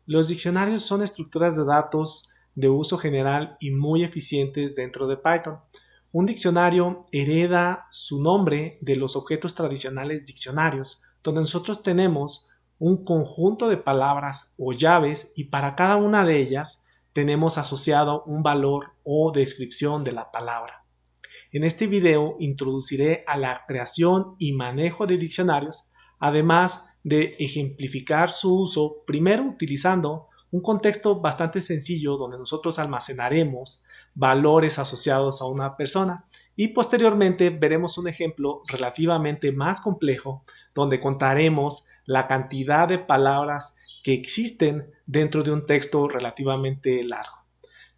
Los diccionarios son estructuras de datos de uso general y muy eficientes dentro de Python. Un diccionario hereda su nombre de los objetos tradicionales diccionarios, donde nosotros tenemos un conjunto de palabras o llaves y para cada una de ellas tenemos asociado un valor o descripción de la palabra. En este video introduciré a la creación y manejo de diccionarios, además de ejemplificar su uso, primero utilizando un contexto bastante sencillo donde nosotros almacenaremos valores asociados a una persona y posteriormente veremos un ejemplo relativamente más complejo donde contaremos la cantidad de palabras que existen dentro de un texto relativamente largo.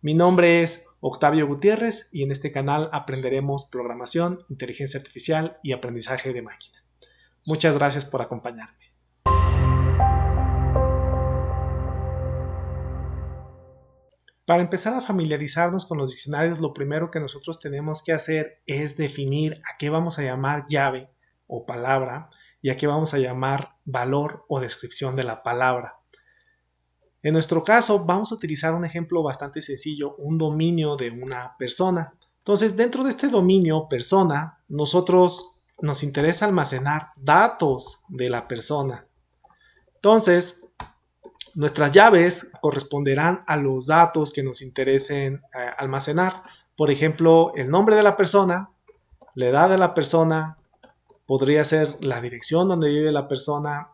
Mi nombre es Octavio Gutiérrez y en este canal aprenderemos programación, inteligencia artificial y aprendizaje de máquina. Muchas gracias por acompañarme. Para empezar a familiarizarnos con los diccionarios, lo primero que nosotros tenemos que hacer es definir a qué vamos a llamar llave o palabra y a qué vamos a llamar valor o descripción de la palabra. En nuestro caso, vamos a utilizar un ejemplo bastante sencillo, un dominio de una persona. Entonces, dentro de este dominio persona, nosotros nos interesa almacenar datos de la persona. Entonces, nuestras llaves corresponderán a los datos que nos interesen almacenar. Por ejemplo, el nombre de la persona, la edad de la persona, podría ser la dirección donde vive la persona,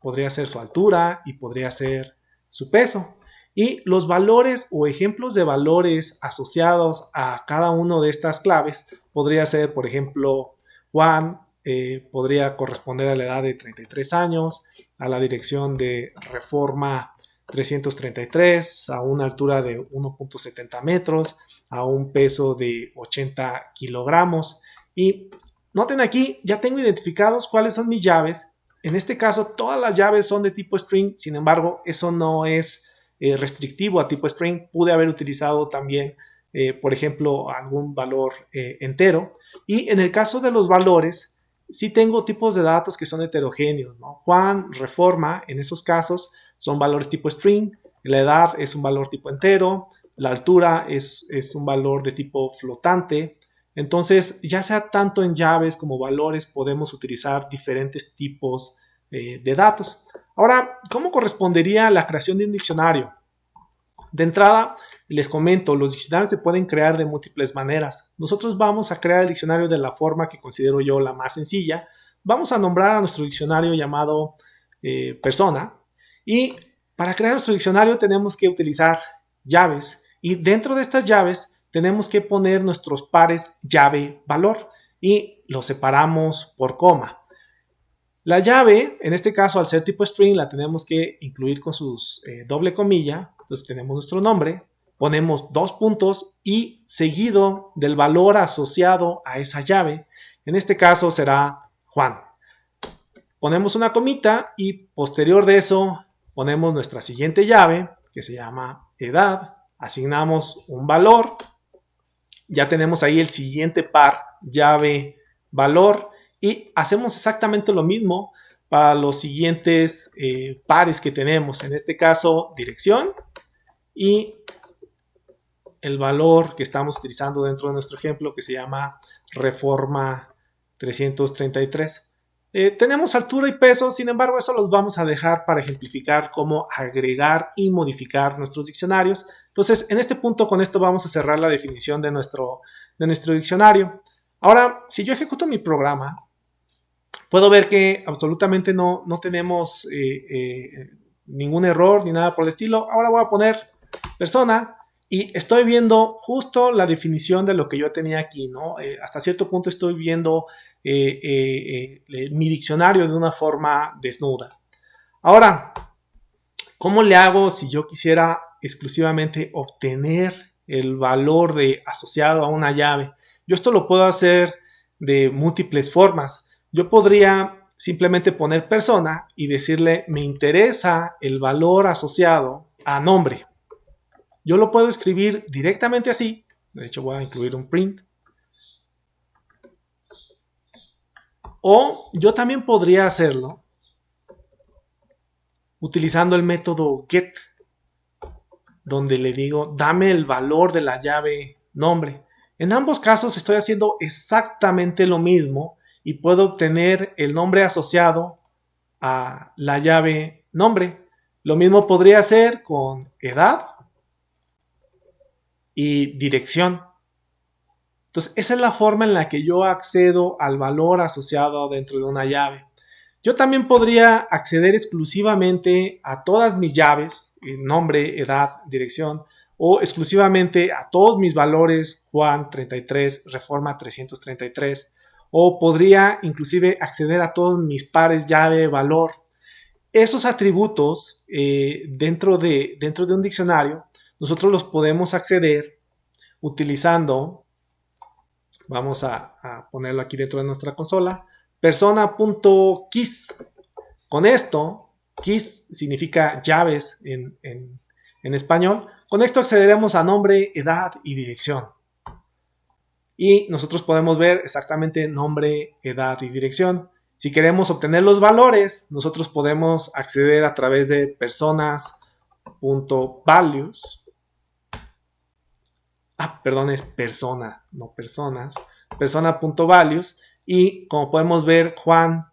podría ser su altura y podría ser su peso. Y los valores o ejemplos de valores asociados a cada una de estas claves podría ser, por ejemplo, Juan podría corresponder a la edad de 33 años, a la dirección de Reforma 333, a una altura de 1.70 metros, a un peso de 80 kilogramos. Y noten aquí, ya tengo identificados cuáles son mis llaves. En este caso, todas las llaves son de tipo string, sin embargo, eso no es restrictivo a tipo string. Pude haber utilizado también, por ejemplo, algún valor entero. Y en el caso de los valores, sí tengo tipos de datos que son heterogéneos, ¿no? Juan, Reforma, en esos casos son valores tipo string, la edad es un valor tipo entero, la altura es un valor de tipo flotante. Entonces, ya sea tanto en llaves como valores, podemos utilizar diferentes tipos de datos. Ahora, ¿cómo correspondería la creación de un diccionario? De entrada, les comento, los diccionarios se pueden crear de múltiples maneras. Nosotros vamos a crear el diccionario de la forma que considero yo la más sencilla. Vamos a nombrar a nuestro diccionario llamado persona. Y para crear nuestro diccionario tenemos que utilizar llaves. Y dentro de estas llaves tenemos que poner nuestros pares llave-valor. Y los separamos por coma. La llave, en este caso, al ser tipo string, la tenemos que incluir con sus doble comilla. Entonces tenemos nuestro nombre, ponemos dos puntos y seguido del valor asociado a esa llave. En este caso será Juan. Ponemos una comita y posterior de eso ponemos nuestra siguiente llave, que se llama edad. Asignamos un valor. Ya tenemos ahí el siguiente par, llave, valor. Y hacemos exactamente lo mismo para los siguientes pares que tenemos. En este caso, dirección y el valor que estamos utilizando dentro de nuestro ejemplo, que se llama Reforma 333. Tenemos altura y peso, sin embargo, eso los vamos a dejar para ejemplificar cómo agregar y modificar nuestros diccionarios. Entonces, en este punto, con esto vamos a cerrar la definición de nuestro diccionario. Ahora, si yo ejecuto mi programa, puedo ver que absolutamente no tenemos ningún error ni nada por el estilo. Ahora voy a poner persona y estoy viendo justo la definición de lo que yo tenía aquí, ¿no? Hasta cierto punto estoy viendo mi diccionario de una forma desnuda. Ahora, ¿cómo le hago si yo quisiera exclusivamente obtener el valor asociado a una llave? Yo esto lo puedo hacer de múltiples formas. Yo podría simplemente poner persona y decirle me interesa el valor asociado a nombre. Yo lo puedo escribir directamente así. De hecho, voy a incluir un print. O yo también podría hacerlo utilizando el método get, donde le digo, dame el valor de la llave nombre. En ambos casos estoy haciendo exactamente lo mismo y puedo obtener el nombre asociado a la llave nombre. Lo mismo podría hacer con edad y dirección. Entonces, esa es la forma en la que yo accedo al valor asociado dentro de una llave. Yo también podría acceder exclusivamente a todas mis llaves, nombre, edad, dirección, o exclusivamente a todos mis valores, Juan 33, Reforma 333, o podría inclusive acceder a todos mis pares llave, valor. Esos atributos dentro de un diccionario, nosotros los podemos acceder utilizando, vamos a ponerlo aquí dentro de nuestra consola, persona.keys. Con esto, keys significa llaves en español. Con esto accederemos a nombre, edad y dirección. Y nosotros podemos ver exactamente nombre, edad y dirección. Si queremos obtener los valores, nosotros podemos acceder a través de personas.values. Perdón, es persona, no personas. Persona.values. Y como podemos ver, Juan,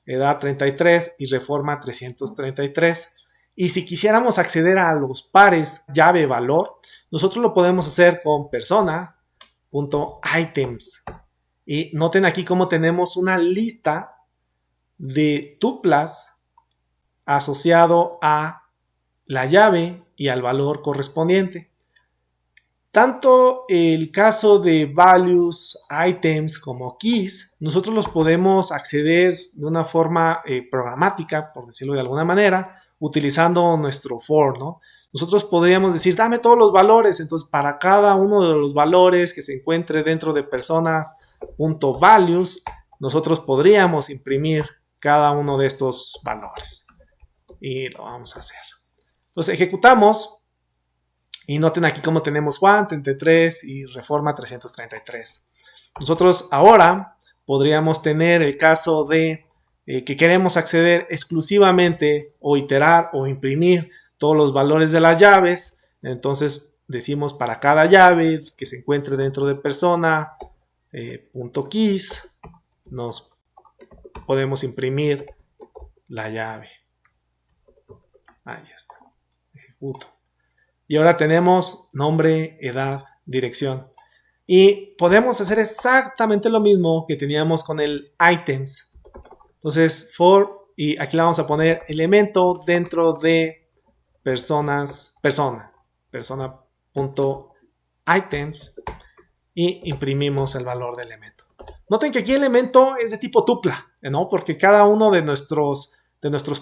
edad 33 y Reforma 333. Y si quisiéramos acceder a los pares llave valor, nosotros lo podemos hacer con persona.items. Y noten aquí cómo tenemos una lista de tuplas asociado a la llave y al valor correspondiente. Tanto el caso de values, items como keys, nosotros los podemos acceder de una forma programática, por decirlo de alguna manera, utilizando nuestro for, ¿no? Nosotros podríamos decir, dame todos los valores, entonces para cada uno de los valores que se encuentre dentro de personas.values, nosotros podríamos imprimir cada uno de estos valores. Y lo vamos a hacer. Entonces ejecutamos. Y noten aquí cómo tenemos Juan 33 y Reforma 333. Nosotros ahora podríamos tener el caso de que queremos acceder exclusivamente o iterar o imprimir todos los valores de las llaves. Entonces decimos para cada llave que se encuentre dentro de persona .keys nos podemos imprimir la llave. Ahí está. Ejecuto. Y ahora tenemos nombre, edad, dirección. Y podemos hacer exactamente lo mismo que teníamos con el items. Entonces, for, y aquí le vamos a poner elemento dentro de persona.items y imprimimos el valor de elemento. Noten que aquí el elemento es de tipo tupla, ¿no? Porque cada uno de nuestros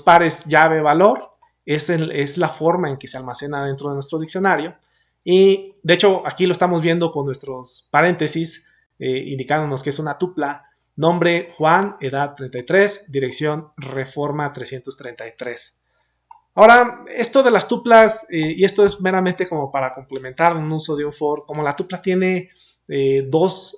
pares llave valor es la forma en que se almacena dentro de nuestro diccionario. Y de hecho aquí lo estamos viendo con nuestros paréntesis indicándonos que es una tupla. Nombre Juan, edad 33, dirección Reforma 333. Ahora, esto de las tuplas, y esto es meramente como para complementar un uso de un for, como la tupla tiene dos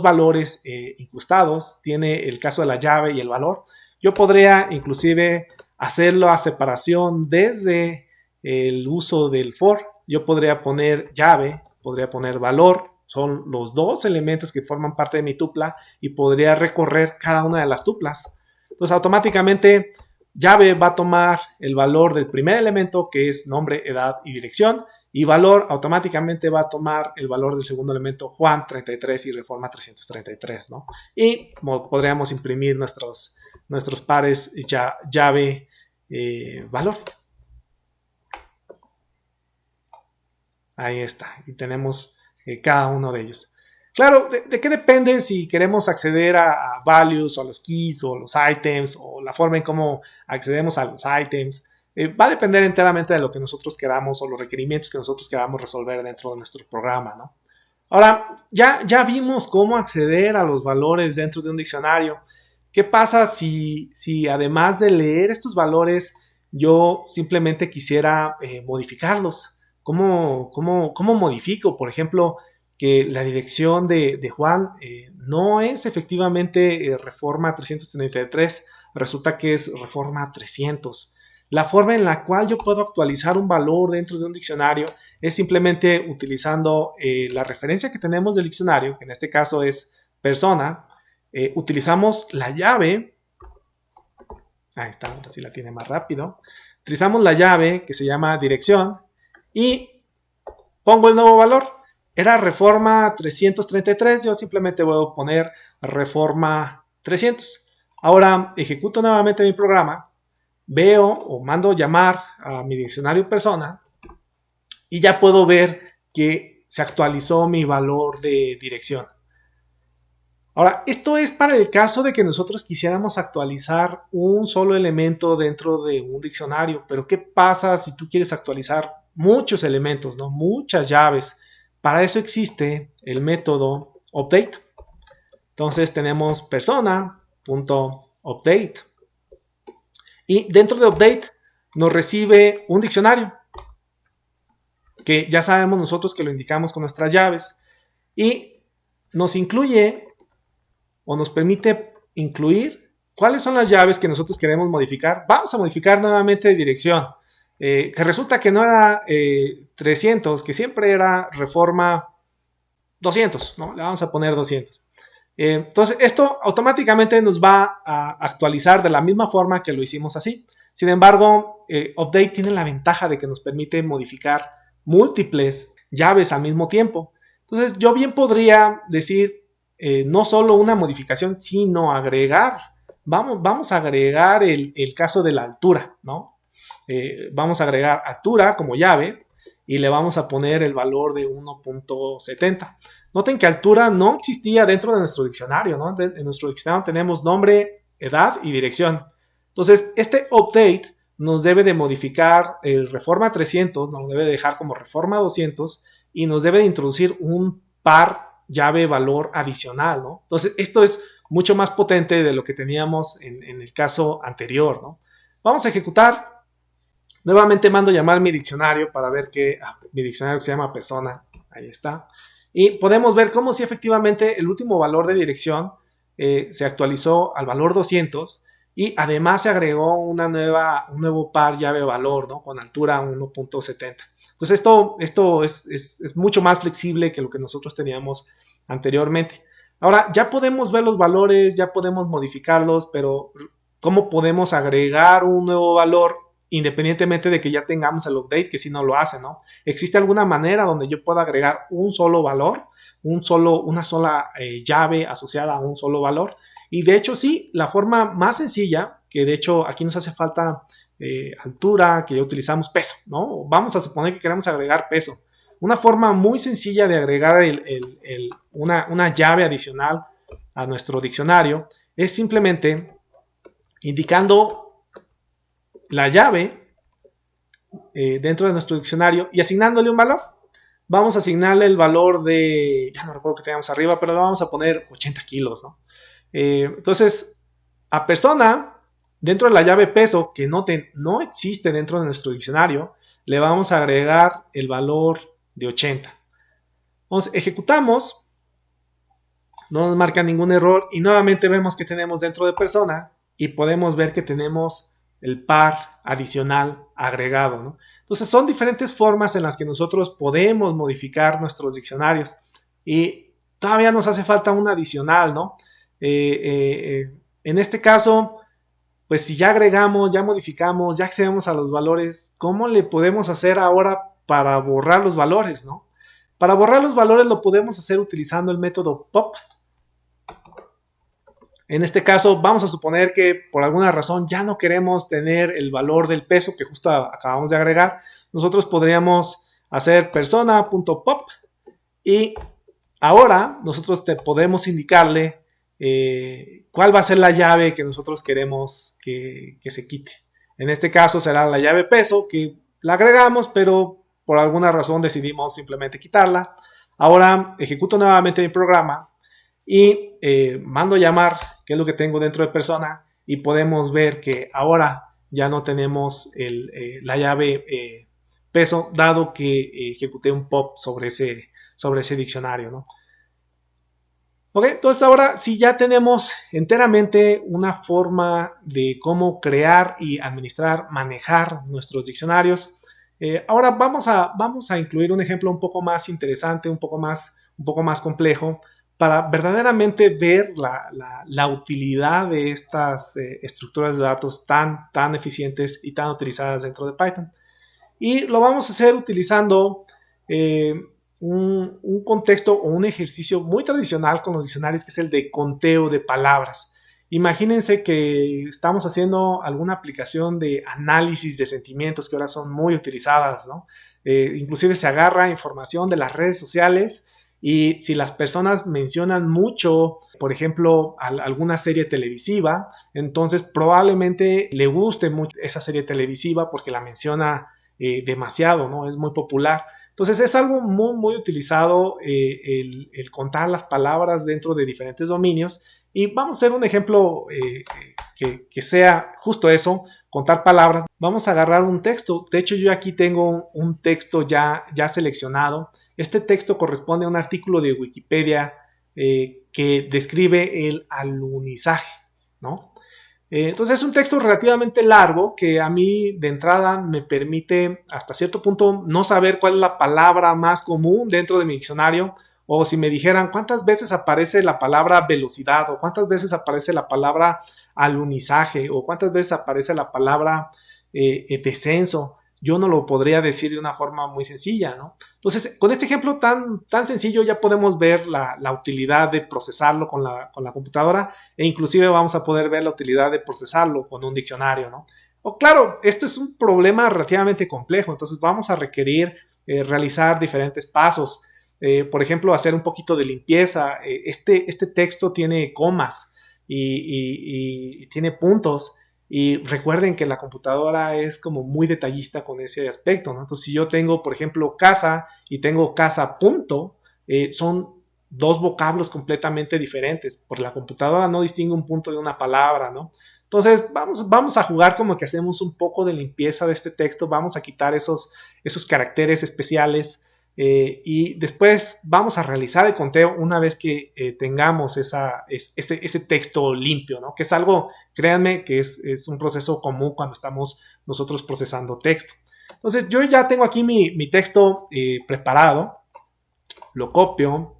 valores incrustados, tiene el caso de la llave y el valor, yo podría inclusive hacerlo a separación desde el uso del for. Yo podría poner llave, podría poner valor, son los dos elementos que forman parte de mi tupla y podría recorrer cada una de las tuplas. Entonces automáticamente llave va a tomar el valor del primer elemento que es nombre, edad y dirección y valor automáticamente va a tomar el valor del segundo elemento Juan 33 y Reforma 333, ¿no? Y podríamos imprimir nuestros pares llave valor. Ahí está. Y tenemos cada uno de ellos. Claro, ¿de qué depende si queremos acceder a values o a los keys o los items o la forma en cómo accedemos a los items? Va a depender enteramente de lo que nosotros queramos o los requerimientos que nosotros queramos resolver dentro de nuestro programa, ¿no? Ahora, ya vimos cómo acceder a los valores dentro de un diccionario. ¿Qué pasa si además de leer estos valores yo simplemente quisiera modificarlos? ¿Cómo modifico? Por ejemplo, que la dirección de Juan no es efectivamente Reforma 333, resulta que es Reforma 300. La forma en la cual yo puedo actualizar un valor dentro de un diccionario es simplemente utilizando la referencia que tenemos del diccionario, que en este caso es persona. Utilizamos la llave, ahí está, ahora sí la tiene más rápido. Utilizamos la llave que se llama dirección y pongo el nuevo valor. Era reforma 333, yo simplemente voy a poner reforma 300. Ahora ejecuto nuevamente mi programa, veo o mando llamar a mi diccionario persona y ya puedo ver que se actualizó mi valor de dirección. Ahora, esto es para el caso de que nosotros quisiéramos actualizar un solo elemento dentro de un diccionario, pero ¿qué pasa si tú quieres actualizar muchos elementos, ¿no? Muchas llaves? Para eso existe el método update. Entonces tenemos persona.update y dentro de update nos recibe un diccionario que ya sabemos nosotros que lo indicamos con nuestras llaves y nos incluye o nos permite incluir cuáles son las llaves que nosotros queremos modificar. Vamos a modificar nuevamente dirección, que resulta que no era 300, que siempre era reforma 200, ¿no? Le vamos a poner 200. Entonces, esto automáticamente nos va a actualizar de la misma forma que lo hicimos así. Sin embargo, Update tiene la ventaja de que nos permite modificar múltiples llaves al mismo tiempo. Entonces, yo bien podría decir no solo una modificación, sino agregar. Vamos a agregar el caso de la altura, ¿no? Vamos a agregar altura como llave y le vamos a poner el valor de 1.70. Noten que altura no existía dentro de nuestro diccionario, ¿no? En nuestro diccionario tenemos nombre, edad y dirección. Entonces, este update nos debe de modificar el reforma 300, nos debe de dejar como reforma 200 y nos debe de introducir un par llave valor adicional, ¿no? Entonces, esto es mucho más potente de lo que teníamos en el caso anterior, ¿no? Vamos a ejecutar. Nuevamente mando llamar mi diccionario para ver que mi diccionario se llama persona, ahí está. Y podemos ver cómo si efectivamente el último valor de dirección se actualizó al valor 200 y además se agregó un nuevo par llave valor, ¿no? Con altura 1.70. Entonces esto es mucho más flexible que lo que nosotros teníamos anteriormente. Ahora ya podemos ver los valores, ya podemos modificarlos, pero ¿cómo podemos agregar un nuevo valor independientemente de que ya tengamos el update, que si no lo hace, ¿no? ¿Existe alguna manera donde yo pueda agregar un solo valor, una sola llave asociada a un solo valor? Y de hecho sí, la forma más sencilla, que de hecho aquí nos hace falta altura, que ya utilizamos peso, ¿no? Vamos a suponer que queremos agregar peso. Una forma muy sencilla de agregar una llave adicional a nuestro diccionario es simplemente indicando la llave dentro de nuestro diccionario y asignándole un valor. Vamos a asignarle el valor de, ya no recuerdo que teníamos arriba, pero vamos a poner 80 kilos, ¿no? Entonces, a persona, dentro de la llave peso, que no existe dentro de nuestro diccionario, le vamos a agregar el valor de 80. Entonces, ejecutamos, no nos marca ningún error y nuevamente vemos que tenemos dentro de persona y podemos ver que tenemos el par adicional agregado, ¿no? Entonces son diferentes formas en las que nosotros podemos modificar nuestros diccionarios y todavía nos hace falta un adicional, ¿no? En este caso, pues si ya agregamos, ya modificamos, ya accedemos a los valores, ¿cómo le podemos hacer ahora para borrar los valores, ¿no? Para borrar los valores lo podemos hacer utilizando el método pop. En este caso, vamos a suponer que por alguna razón ya no queremos tener el valor del peso que justo acabamos de agregar. Nosotros podríamos hacer persona.pop y ahora nosotros podemos indicarle cuál va a ser la llave que nosotros queremos que se quite. En este caso será la llave peso que la agregamos, pero por alguna razón decidimos simplemente quitarla. Ahora ejecuto nuevamente mi programa y mando llamar, que es lo que tengo dentro de persona, y podemos ver que ahora ya no tenemos la llave peso, dado que ejecuté un pop sobre ese diccionario, ¿no? Ok, entonces ahora sí ya tenemos enteramente una forma de cómo crear y administrar, manejar nuestros diccionarios. Ahora vamos a incluir un ejemplo un poco más interesante, un poco más complejo, para verdaderamente ver la utilidad de estas estructuras de datos tan eficientes y tan utilizadas dentro de Python. Y lo vamos a hacer utilizando eh, un contexto o un ejercicio muy tradicional con los diccionarios, que es el de conteo de palabras. Imagínense que estamos haciendo alguna aplicación de análisis de sentimientos que ahora son muy utilizadas, ¿no? Inclusive se agarra información de las redes sociales y si las personas mencionan mucho, por ejemplo, alguna serie televisiva, entonces probablemente le guste mucho esa serie televisiva porque la menciona demasiado, ¿no? Es muy popular. Entonces es algo muy utilizado el contar las palabras dentro de diferentes dominios y vamos a hacer un ejemplo que sea justo eso, contar palabras. Vamos a agarrar un texto. De hecho, yo aquí tengo un texto ya seleccionado. Este texto corresponde a un artículo de Wikipedia que describe el alunizaje, ¿no? Entonces es un texto relativamente largo que a mí de entrada me permite hasta cierto punto no saber cuál es la palabra más común dentro de mi diccionario, o si me dijeran cuántas veces aparece la palabra velocidad o cuántas veces aparece la palabra alunizaje o cuántas veces aparece la palabra descenso. Yo no lo podría decir de una forma muy sencilla, ¿no? Entonces, con este ejemplo tan sencillo ya podemos ver la utilidad de procesarlo con la computadora e inclusive vamos a poder ver la utilidad de procesarlo con un diccionario, ¿no? O claro, esto es un problema relativamente complejo, entonces vamos a requerir realizar diferentes pasos. Por ejemplo, hacer un poquito de limpieza. Este texto tiene comas y tiene puntos. Y recuerden que la computadora es como muy detallista con ese aspecto, ¿no? Entonces, si yo tengo, por ejemplo, casa y tengo casa punto, son dos vocablos completamente diferentes. Por la computadora no distingue un punto de una palabra, ¿no? Entonces, vamos a jugar como que hacemos un poco de limpieza de este texto, vamos a quitar esos caracteres especiales y después vamos a realizar el conteo una vez que tengamos ese texto limpio, ¿no? Que es algo, créanme, que es un proceso común cuando estamos nosotros procesando texto. Entonces, yo ya tengo aquí mi texto preparado, lo copio,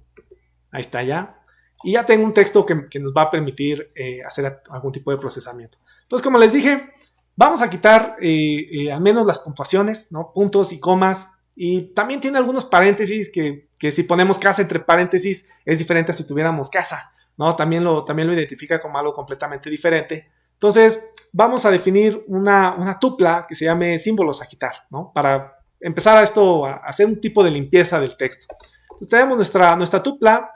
ahí está ya, y ya tengo un texto que nos va a permitir hacer algún tipo de procesamiento. Entonces, como les dije, vamos a quitar al menos las puntuaciones, ¿no? Puntos y comas. Y también tiene algunos paréntesis que si ponemos casa entre paréntesis es diferente a si tuviéramos casa, ¿no? También lo identifica como algo completamente diferente. Entonces, vamos a definir una tupla que se llame símbolos a quitar, ¿no? Para empezar a hacer un tipo de limpieza del texto. Entonces, tenemos nuestra tupla.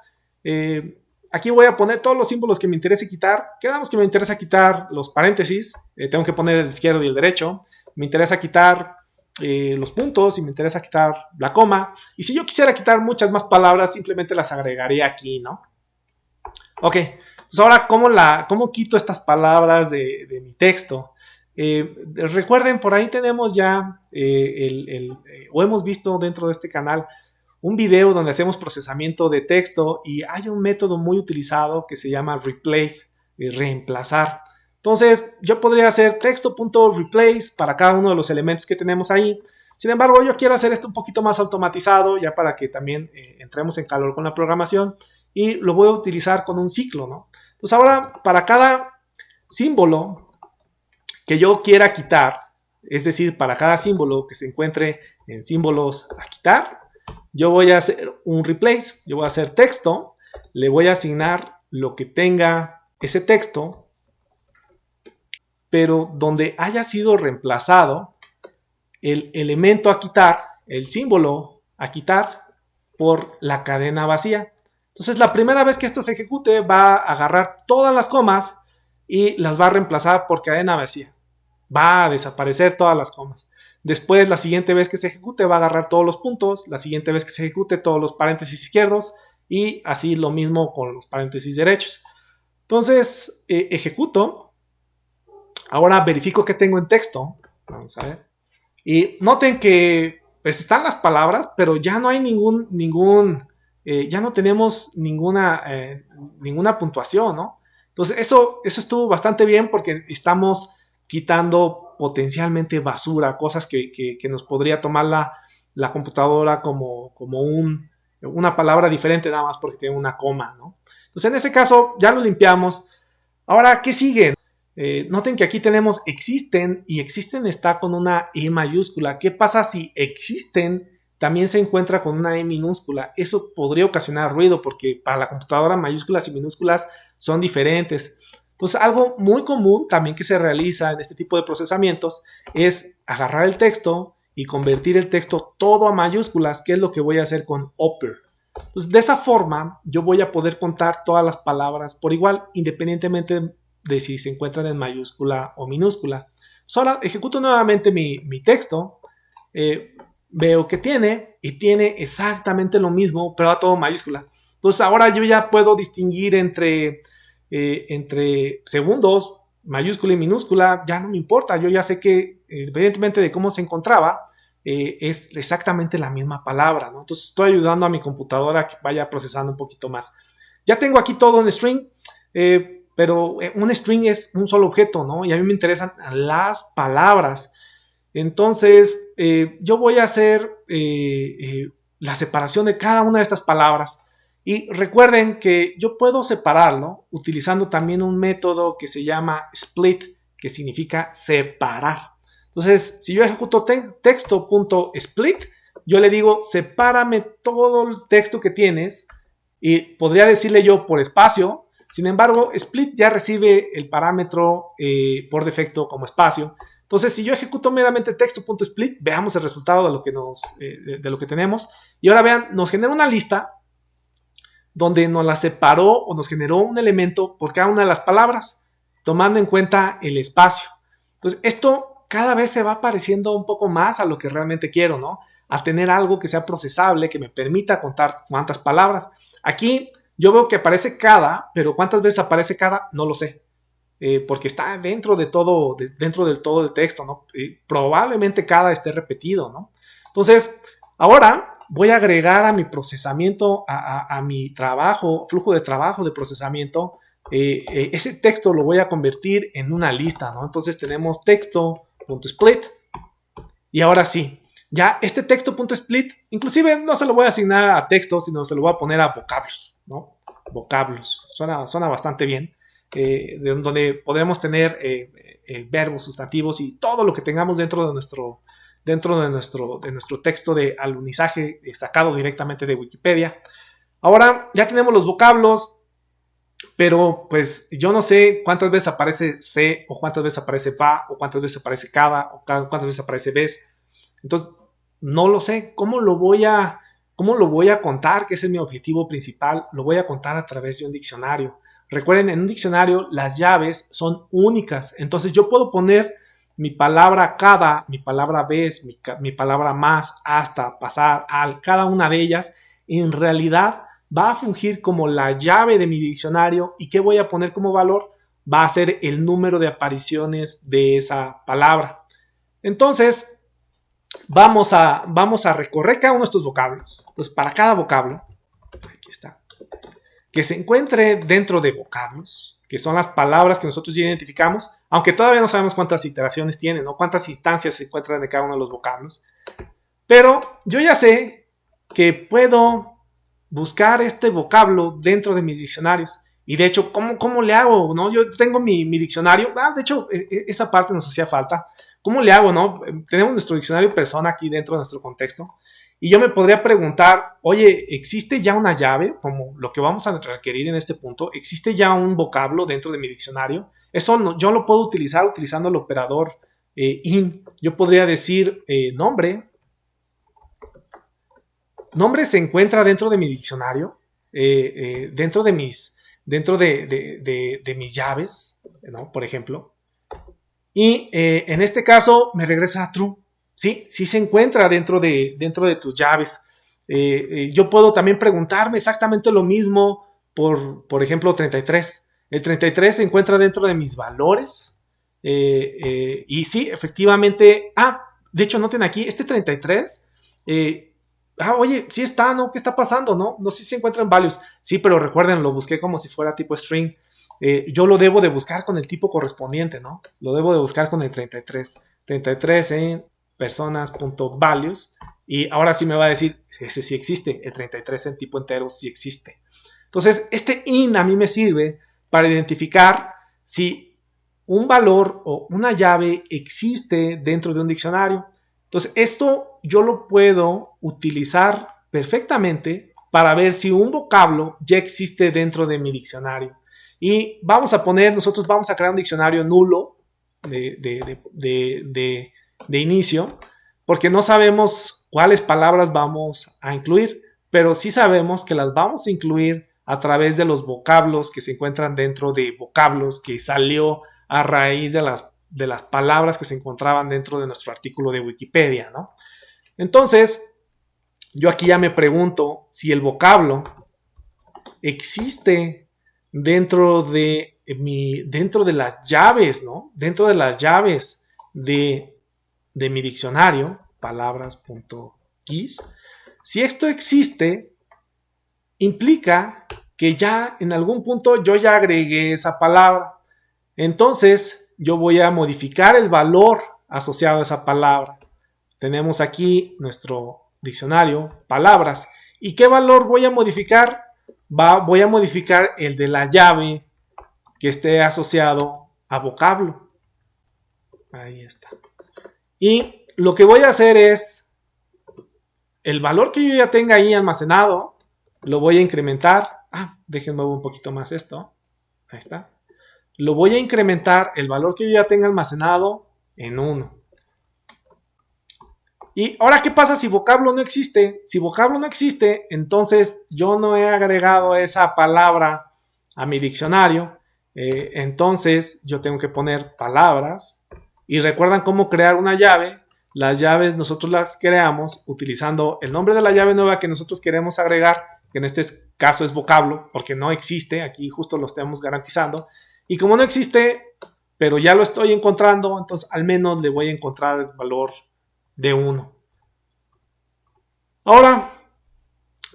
Aquí voy a poner todos los símbolos que me interese quitar. Quedamos que me interesa quitar los paréntesis. Tengo que poner el izquierdo y el derecho. Me interesa quitar los puntos y me interesa quitar la coma. Y si yo quisiera quitar muchas más palabras, simplemente las agregaría aquí, ¿no? Ok, pues ahora, ¿cómo quito estas palabras de mi texto? Recuerden, por ahí tenemos ya, o hemos visto dentro de este canal, un video donde hacemos procesamiento de texto y hay un método muy utilizado que se llama replace, reemplazar. Entonces, yo podría hacer texto.replace para cada uno de los elementos que tenemos ahí. Sin embargo, yo quiero hacer esto un poquito más automatizado, ya para que también entremos en calor con la programación, y lo voy a utilizar con un ciclo, ¿no? Entonces, ahora, para cada símbolo que yo quiera quitar, es decir, para cada símbolo que se encuentre en símbolos a quitar, yo voy a hacer un replace, yo voy a hacer texto, le voy a asignar lo que tenga ese texto, pero donde haya sido reemplazado el elemento a quitar, el símbolo a quitar por la cadena vacía. Entonces, la primera vez que esto se ejecute va a agarrar todas las comas y las va a reemplazar por cadena vacía. Va a desaparecer todas las comas. Después, la siguiente vez que se ejecute, va a agarrar todos los puntos. La siguiente vez que se ejecute, todos los paréntesis izquierdos. Y así lo mismo con los paréntesis derechos. Entonces, ejecuto. Ahora verifico qué tengo en texto. Vamos a ver. Y noten que pues están las palabras, pero ya no hay ningún ya no tenemos ninguna puntuación, ¿no? Entonces eso estuvo bastante bien porque estamos quitando potencialmente basura, cosas que nos podría tomar la computadora como una palabra diferente nada más porque tiene una coma, ¿no? Entonces en ese caso ya lo limpiamos. Ahora, ¿qué sigue? Noten que aquí tenemos existen y existen está con una E mayúscula. ¿Qué pasa si existen también se encuentra con una E minúscula? Eso podría ocasionar ruido porque para la computadora mayúsculas y minúsculas son diferentes. Entonces, algo muy común también que se realiza en este tipo de procesamientos es agarrar el texto y convertir el texto todo a mayúsculas, que es lo que voy a hacer con upper. Entonces, de esa forma, yo voy a poder contar todas las palabras por igual, independientemente de si se encuentran en mayúscula o minúscula. Solo ejecuto nuevamente mi texto, veo que tiene exactamente lo mismo, pero a todo mayúscula. Entonces, ahora yo ya puedo distinguir entre segundos, mayúscula y minúscula, ya no me importa, yo ya sé que independientemente de cómo se encontraba, es exactamente la misma palabra, ¿no? Entonces estoy ayudando a mi computadora a que vaya procesando un poquito más. Ya tengo aquí todo en string, pero un string es un solo objeto, ¿no? Y a mí me interesan las palabras. Entonces, yo voy a hacer la separación de cada una de estas palabras. Y recuerden que yo puedo separarlo utilizando también un método que se llama split, que significa separar. Entonces, si yo ejecuto texto.split, yo le digo, sepárame todo el texto que tienes, y podría decirle yo por espacio. Sin embargo, split ya recibe el parámetro por defecto como espacio. Entonces, si yo ejecuto meramente texto.split, veamos el resultado de lo que tenemos. Y ahora vean, nos genera una lista donde nos la separó o nos generó un elemento por cada una de las palabras, tomando en cuenta el espacio. Entonces, esto cada vez se va pareciendo un poco más a lo que realmente quiero, ¿no? A tener algo que sea procesable, que me permita contar cuántas palabras. Aquí yo veo que aparece cada, pero cuántas veces aparece cada, no lo sé. Porque está dentro del todo del texto, ¿no? Probablemente cada esté repetido, ¿no? Entonces, ahora voy a agregar a mi procesamiento, a mi trabajo, flujo de trabajo de procesamiento, ese texto lo voy a convertir en una lista, ¿no? Entonces tenemos texto.split y ahora sí, ya este texto.split, inclusive no se lo voy a asignar a texto, sino se lo voy a poner a vocablos, ¿no? Vocablos, suena bastante bien. Donde podremos tener verbos, sustantivos y todo lo que tengamos dentro de nuestro texto de alunizaje sacado directamente de Wikipedia. Ahora ya tenemos los vocablos, pero pues yo no sé cuántas veces aparece se, o cuántas veces aparece va, o cuántas veces aparece cada, o cuántas veces aparece ves. Entonces, no lo sé. ¿Cómo lo voy a contar? Que ese es mi objetivo principal. Lo voy a contar a través de un diccionario. Recuerden, en un diccionario las llaves son únicas. Entonces yo puedo poner mi palabra cada, mi palabra vez, mi palabra más, hasta, pasar, al, cada una de ellas. En realidad va a fungir como la llave de mi diccionario. ¿Y qué voy a poner como valor? Va a ser el número de apariciones de esa palabra. Entonces, vamos a recorrer cada uno de estos vocablos. Entonces, para cada vocablo, aquí está, que se encuentre dentro de vocablos, que son las palabras que nosotros ya identificamos, aunque todavía no sabemos cuántas iteraciones tienen, ¿no? Cuántas instancias se encuentran de cada uno de los vocablos. Pero yo ya sé que puedo buscar este vocablo dentro de mis diccionarios. Y de hecho, ¿cómo le hago? ¿No? Yo tengo mi diccionario. De hecho, esa parte nos hacía falta. ¿Cómo le hago? ¿No? Tenemos nuestro diccionario persona aquí dentro de nuestro contexto. Y yo me podría preguntar, oye, ¿existe ya una llave? Como lo que vamos a requerir en este punto. ¿Existe ya un vocablo dentro de mi diccionario? Eso no, yo lo puedo utilizar utilizando el operador in. Yo podría decir nombre. Nombre se encuentra dentro de mi diccionario, dentro de mis llaves, ¿no? Por ejemplo. Y en este caso me regresa a true. Sí se encuentra dentro de tus llaves. Yo puedo también preguntarme exactamente lo mismo por ejemplo, 33. El 33 se encuentra dentro de mis valores. Y sí, efectivamente. De hecho, noten aquí, este 33 Oye, sí está, ¿no? ¿Qué está pasando, no? No sé si se encuentran values. Sí, pero recuerden, lo busqué como si fuera tipo string. Yo lo debo de buscar con el tipo correspondiente, ¿no? Lo debo de buscar con el 33. 33 en personas.values. Y ahora sí me va a decir, ese sí existe. El 33 en tipo entero sí existe. Entonces, este in a mí me sirve para identificar si un valor o una llave existe dentro de un diccionario. Entonces, esto yo lo puedo utilizar perfectamente para ver si un vocablo ya existe dentro de mi diccionario. Y nosotros vamos a crear un diccionario nulo de inicio, porque no sabemos cuáles palabras vamos a incluir, pero sí sabemos que las vamos a incluir a través de los vocablos que se encuentran dentro de vocablos que salió a raíz de las palabras que se encontraban dentro de nuestro artículo de Wikipedia, ¿no? Entonces, yo aquí ya me pregunto si el vocablo existe dentro de las llaves, ¿no? Dentro de las llaves de mi diccionario, palabras.keys. Si esto existe, implica que ya en algún punto yo ya agregué esa palabra. Entonces, yo voy a modificar el valor asociado a esa palabra. Tenemos aquí nuestro diccionario, palabras. ¿Y qué valor voy a modificar? Voy a modificar el de la llave que esté asociado a vocablo. Ahí está. Y lo que voy a hacer es, el valor que yo ya tenga ahí almacenado, lo voy a incrementar. Déjenme mover un poquito más esto. Ahí está. Lo voy a incrementar el valor que yo ya tenga almacenado en 1. Y ahora, ¿qué pasa si vocablo no existe? Si vocablo no existe, entonces yo no he agregado esa palabra a mi diccionario. Entonces yo tengo que poner palabras. Y recuerdan cómo crear una llave. Las llaves nosotros las creamos utilizando el nombre de la llave nueva que nosotros queremos agregar, que en este caso es vocablo, porque no existe. Aquí justo lo estamos garantizando. Y como no existe, pero ya lo estoy encontrando, entonces al menos le voy a encontrar el valor de 1. Ahora,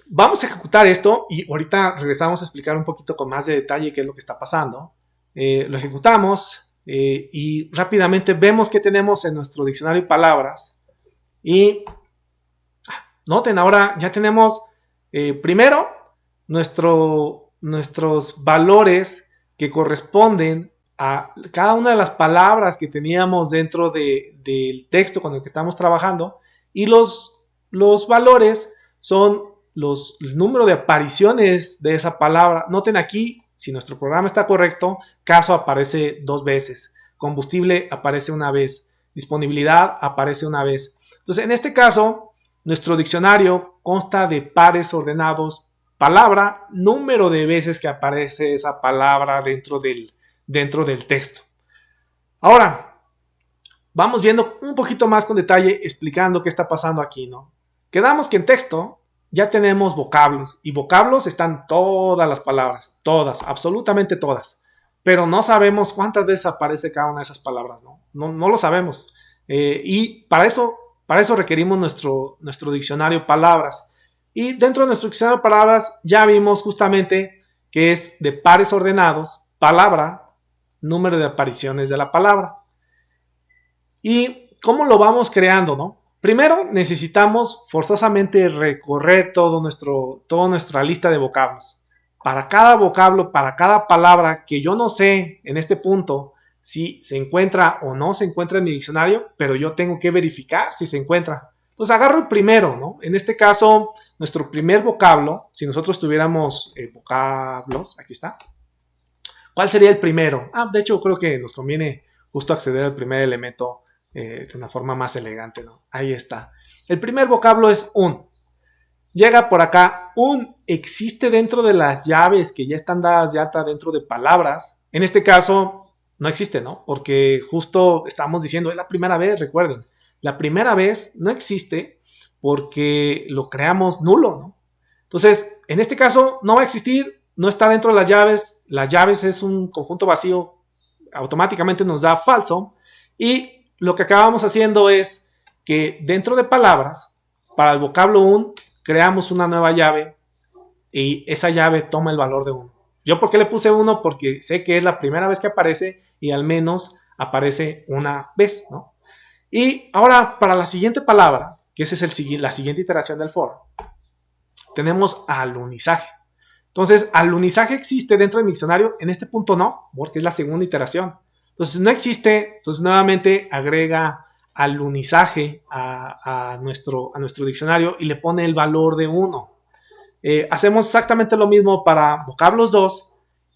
vamos a ejecutar esto y ahorita regresamos a explicar un poquito con más de detalle qué es lo que está pasando. Lo ejecutamos y rápidamente vemos que tenemos en nuestro diccionario palabras. Y noten, ahora ya tenemos primero nuestros valores que corresponden a cada una de las palabras que teníamos dentro del texto con el que estamos trabajando, y los valores son el número de apariciones de esa palabra. Noten aquí, si nuestro programa está correcto, caso aparece 2 veces, combustible aparece una vez, disponibilidad aparece una vez. Entonces, en este caso, nuestro diccionario consta de pares ordenados, palabra, número de veces que aparece esa palabra dentro del texto. Ahora, vamos viendo un poquito más con detalle explicando qué está pasando aquí, ¿no? Quedamos que en texto ya tenemos vocablos, y vocablos están todas las palabras, todas, absolutamente todas, pero no sabemos cuántas veces aparece cada una de esas palabras, ¿no? No lo sabemos. Y para eso requerimos nuestro diccionario palabras. Y dentro de nuestro diccionario de palabras ya vimos justamente que es de pares ordenados, palabra, número de apariciones de la palabra. ¿Y cómo lo vamos creando, no? Primero necesitamos forzosamente recorrer toda nuestra lista de vocablos. Para cada vocablo, para cada palabra que yo no sé en este punto si se encuentra o no se encuentra en mi diccionario, pero yo tengo que verificar si se encuentra. Pues agarro el primero, ¿no? En este caso, nuestro primer vocablo, si nosotros tuviéramos vocablos, aquí está. ¿Cuál sería el primero? De hecho, creo que nos conviene justo acceder al primer elemento de una forma más elegante, ¿no? Ahí está. El primer vocablo es un. Llega por acá, un existe dentro de las llaves que ya están dadas de alta dentro de palabras. En este caso, no existe, ¿no? Porque justo estamos diciendo, es la primera vez, recuerden. La primera vez no existe porque lo creamos nulo, ¿no? Entonces, en este caso, no va a existir, no está dentro de las llaves. Las llaves es un conjunto vacío, automáticamente nos da falso. Y lo que acabamos haciendo es que dentro de palabras, para el vocablo un, creamos una nueva llave y esa llave toma el valor de 1. ¿Yo por qué le puse 1? Porque sé que es la primera vez que aparece y al menos aparece una vez, ¿no? Y ahora para la siguiente palabra, que esa es la siguiente iteración del for, tenemos alunizaje. Entonces, alunizaje existe dentro de mi diccionario, en este punto no, porque es la segunda iteración. Entonces, no existe, entonces nuevamente agrega alunizaje a nuestro diccionario y le pone el valor de 1. Hacemos exactamente lo mismo para vocablos 2,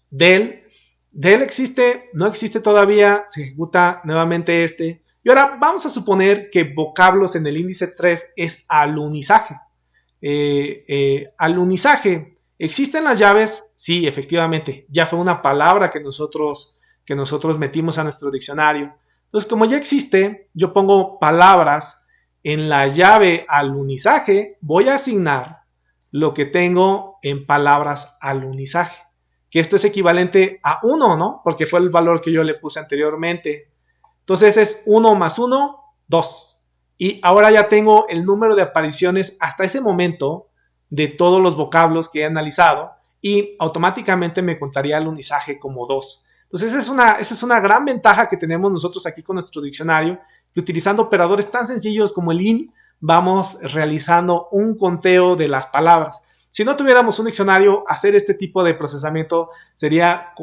del. Del existe, no existe todavía, se ejecuta nuevamente este. Y ahora vamos a suponer que vocablos en el índice 3 es alunizaje. Alunizaje, ¿existen las llaves? Sí, efectivamente, ya fue una palabra que nosotros metimos a nuestro diccionario. Entonces, como ya existe, yo pongo palabras en la llave alunizaje, voy a asignar lo que tengo en palabras alunizaje, que esto es equivalente a 1, ¿no? Porque fue el valor que yo le puse anteriormente. Entonces es 1 más 1, 2. Y ahora ya tengo el número de apariciones hasta ese momento de todos los vocablos que he analizado y automáticamente me contaría el alunizaje como 2. Entonces esa es una gran ventaja que tenemos nosotros aquí con nuestro diccionario, que utilizando operadores tan sencillos como el in, vamos realizando un conteo de las palabras. Si no tuviéramos un diccionario, hacer este tipo de procesamiento sería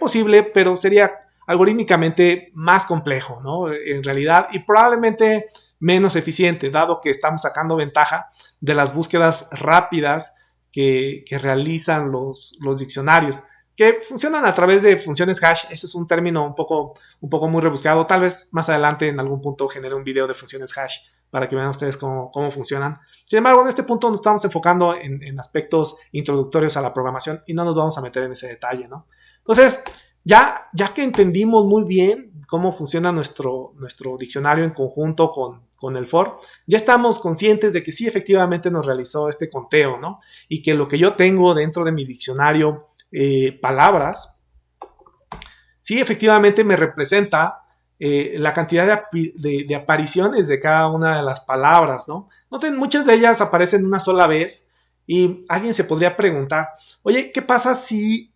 posible, pero sería algorítmicamente más complejo, ¿no? En realidad, y probablemente menos eficiente, dado que estamos sacando ventaja de las búsquedas rápidas que realizan los diccionarios, que funcionan a través de funciones hash. Eso es un término un poco muy rebuscado. Tal vez más adelante en algún punto genere un video de funciones hash para que vean ustedes cómo funcionan. Sin embargo, en este punto nos estamos enfocando en aspectos introductorios a la programación y no nos vamos a meter en ese detalle, ¿no? Entonces, ya que entendimos muy bien cómo funciona nuestro diccionario en conjunto con el for, ya estamos conscientes de que sí, efectivamente nos realizó este conteo, ¿no? Y que lo que yo tengo dentro de mi diccionario, palabras, sí, efectivamente me representa la cantidad de apariciones de cada una de las palabras, ¿no? Noten, muchas de ellas aparecen una sola vez y alguien se podría preguntar, oye, ¿qué pasa si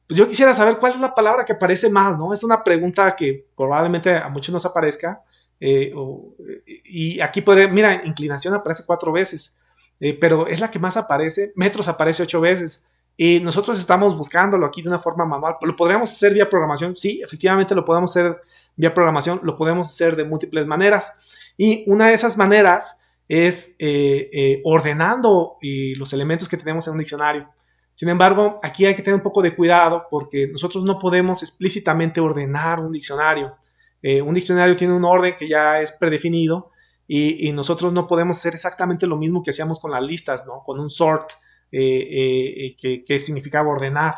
pues yo quisiera saber cuál es la palabra que aparece más, ¿no? Es una pregunta que probablemente a muchos nos aparezca. Y aquí podría, mira, inclinación aparece 4 veces, pero es la que más aparece. Metros aparece 8 veces. Y nosotros estamos buscándolo aquí de una forma manual. ¿Lo podríamos hacer vía programación? Sí, efectivamente lo podemos hacer vía programación. Lo podemos hacer de múltiples maneras. Y una de esas maneras es ordenando los elementos que tenemos en un diccionario. Sin embargo, aquí hay que tener un poco de cuidado porque nosotros no podemos explícitamente ordenar un diccionario. Un diccionario tiene un orden que ya es predefinido y nosotros no podemos hacer exactamente lo mismo que hacíamos con las listas, ¿no? Con un sort que significaba ordenar.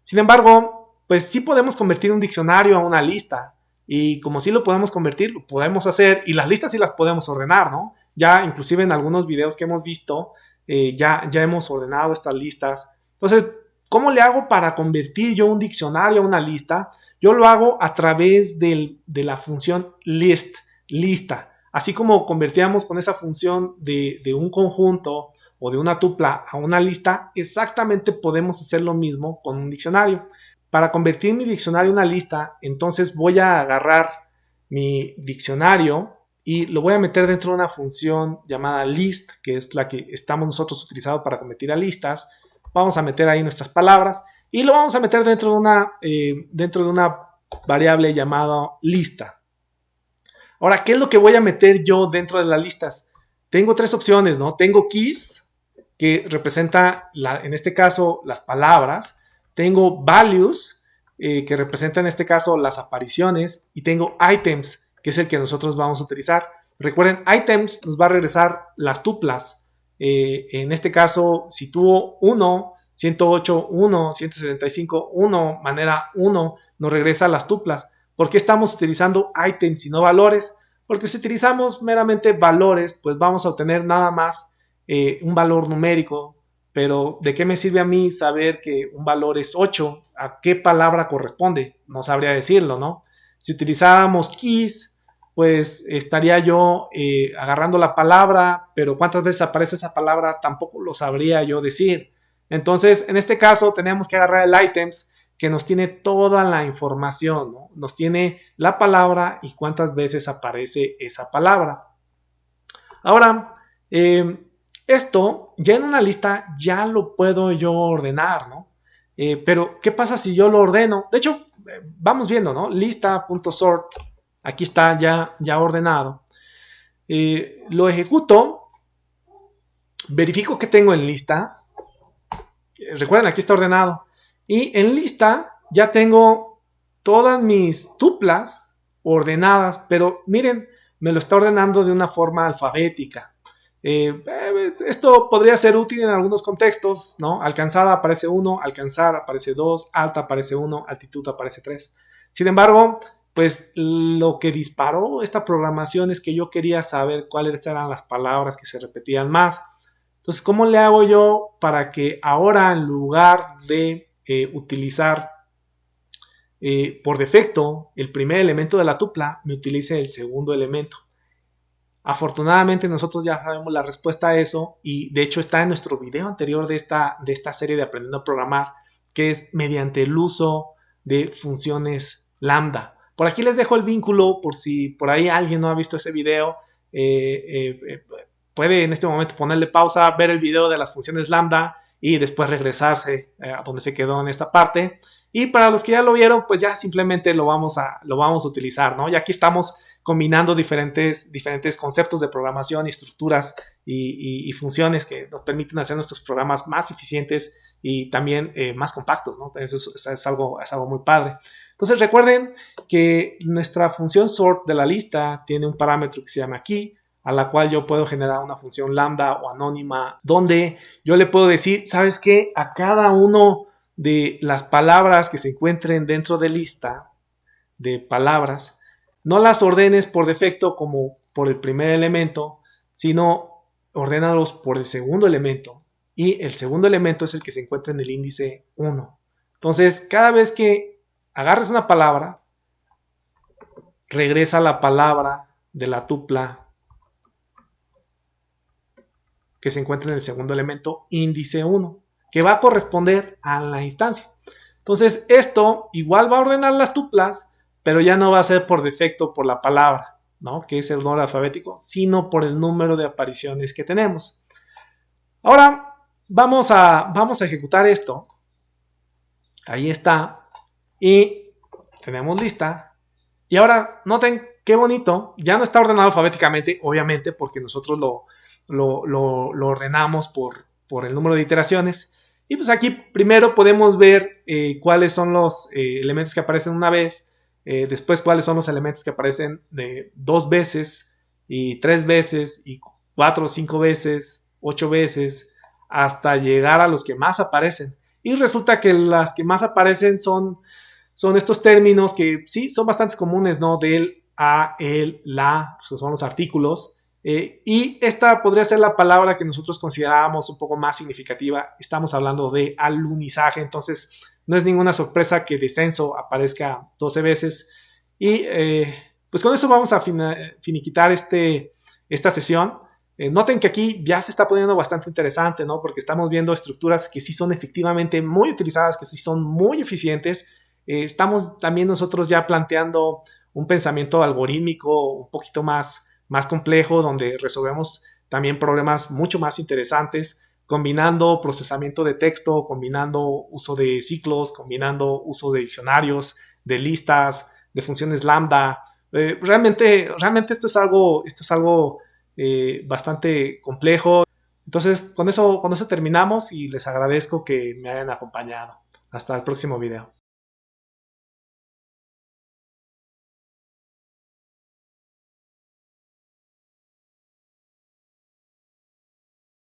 Sin embargo, pues sí podemos convertir un diccionario a una lista y como sí lo podemos convertir, lo podemos hacer y las listas sí las podemos ordenar, ¿no? Ya inclusive en algunos videos que hemos visto, ya hemos ordenado estas listas. Entonces, ¿cómo le hago para convertir yo un diccionario a una lista? Yo lo hago a través de la función list, lista. Así como convertíamos con esa función de un conjunto o de una tupla a una lista, exactamente podemos hacer lo mismo con un diccionario. Para convertir mi diccionario a una lista, entonces voy a agarrar mi diccionario y lo voy a meter dentro de una función llamada list, que es la que estamos nosotros utilizando para convertir a listas. Vamos a meter ahí nuestras palabras y lo vamos a meter dentro de una variable llamada lista. Ahora, ¿qué es lo que voy a meter yo dentro de las listas? Tengo 3 opciones, ¿no? Tengo keys, que representa, en este caso, las palabras. Tengo values, que representa en este caso las apariciones. Y tengo items, que es el que nosotros vamos a utilizar. Recuerden, items nos va a regresar las tuplas. En este caso, si tuvo 1, 108, 1, 175, 1, manera 1, nos regresa las tuplas. ¿Por qué estamos utilizando items y no valores? Porque si utilizamos meramente valores, pues vamos a obtener nada más un valor numérico. Pero ¿de qué me sirve a mí saber que un valor es 8? ¿A qué palabra corresponde? No sabría decirlo, ¿no? Si utilizáramos keys, pues estaría yo agarrando la palabra, pero cuántas veces aparece esa palabra tampoco lo sabría yo decir. Entonces, en este caso, tenemos que agarrar el items que nos tiene toda la información, ¿no? Nos tiene la palabra y cuántas veces aparece esa palabra. Ahora, esto ya en una lista ya lo puedo yo ordenar, ¿no? Pero, ¿qué pasa si yo lo ordeno? De hecho, vamos viendo, ¿no? Lista.sort, aquí está ya ordenado. Lo ejecuto, verifico que tengo en lista. Recuerden, aquí está ordenado. Y en lista ya tengo todas mis tuplas ordenadas, pero miren, me lo está ordenando de una forma alfabética. Esto podría ser útil en algunos contextos, ¿no? Alcanzada aparece 1, alcanzar aparece 2, alta aparece 1, altitud aparece 3. Sin embargo, pues lo que disparó esta programación es que yo quería saber cuáles eran las palabras que se repetían más. Entonces, ¿cómo le hago yo para que ahora en lugar de utilizar por defecto el primer elemento de la tupla, me utilice el segundo elemento? Afortunadamente nosotros ya sabemos la respuesta a eso y de hecho está en nuestro video anterior de esta serie de Aprendiendo a Programar, que es mediante el uso de funciones lambda. Por aquí les dejo el vínculo por si por ahí alguien no ha visto ese video. Puede en este momento ponerle pausa, ver el video de las funciones lambda y después regresarse a donde se quedó en esta parte. Y para los que ya lo vieron, pues ya simplemente lo vamos a utilizar, ¿no? Y aquí estamos combinando diferentes conceptos de programación y estructuras y funciones que nos permiten hacer nuestros programas más eficientes y también más compactos, ¿no? Eso es algo muy padre. Entonces recuerden que nuestra función sort de la lista tiene un parámetro que se llama key, a la cual yo puedo generar una función lambda o anónima, donde yo le puedo decir, ¿sabes qué? A cada uno de las palabras que se encuentren dentro de lista de palabras, no las ordenes por defecto como por el primer elemento, sino ordénalos por el segundo elemento. Y el segundo elemento es el que se encuentra en el índice 1. Entonces, cada vez que agarres una palabra, regresa la palabra de la tupla que se encuentra en el segundo elemento, índice 1, que va a corresponder a la instancia. Entonces, esto igual va a ordenar las tuplas, pero ya no va a ser por defecto por la palabra, ¿no? Que es el orden alfabético, sino por el número de apariciones que tenemos. Ahora, vamos a ejecutar esto. Ahí está. Y tenemos lista. Y ahora, noten qué bonito. Ya no está ordenado alfabéticamente, obviamente, porque nosotros lo ordenamos por el número de iteraciones. Y pues aquí primero podemos ver cuáles son los elementos que aparecen una vez, después cuáles son los elementos que aparecen 2 veces y 3 veces y 4 o 5 veces, 8 veces, hasta llegar a los que más aparecen. Y resulta que las que más aparecen son estos términos que sí son bastante comunes, ¿no? Del, a, el, la, pues son los artículos. Y esta podría ser la palabra que nosotros considerábamos un poco más significativa. Estamos hablando de alunizaje, entonces no es ninguna sorpresa que descenso aparezca 12 veces. Y pues con eso vamos a finiquitar esta sesión. Noten que aquí ya se está poniendo bastante interesante, ¿no? Porque estamos viendo estructuras que sí son efectivamente muy utilizadas, que sí son muy eficientes. Estamos también nosotros ya planteando un pensamiento algorítmico un poquito más complejo, donde resolvemos también problemas mucho más interesantes, combinando procesamiento de texto, combinando uso de ciclos, combinando uso de diccionarios, de listas, de funciones lambda. Realmente esto es algo bastante complejo. Entonces, con eso terminamos y les agradezco que me hayan acompañado. Hasta el próximo video.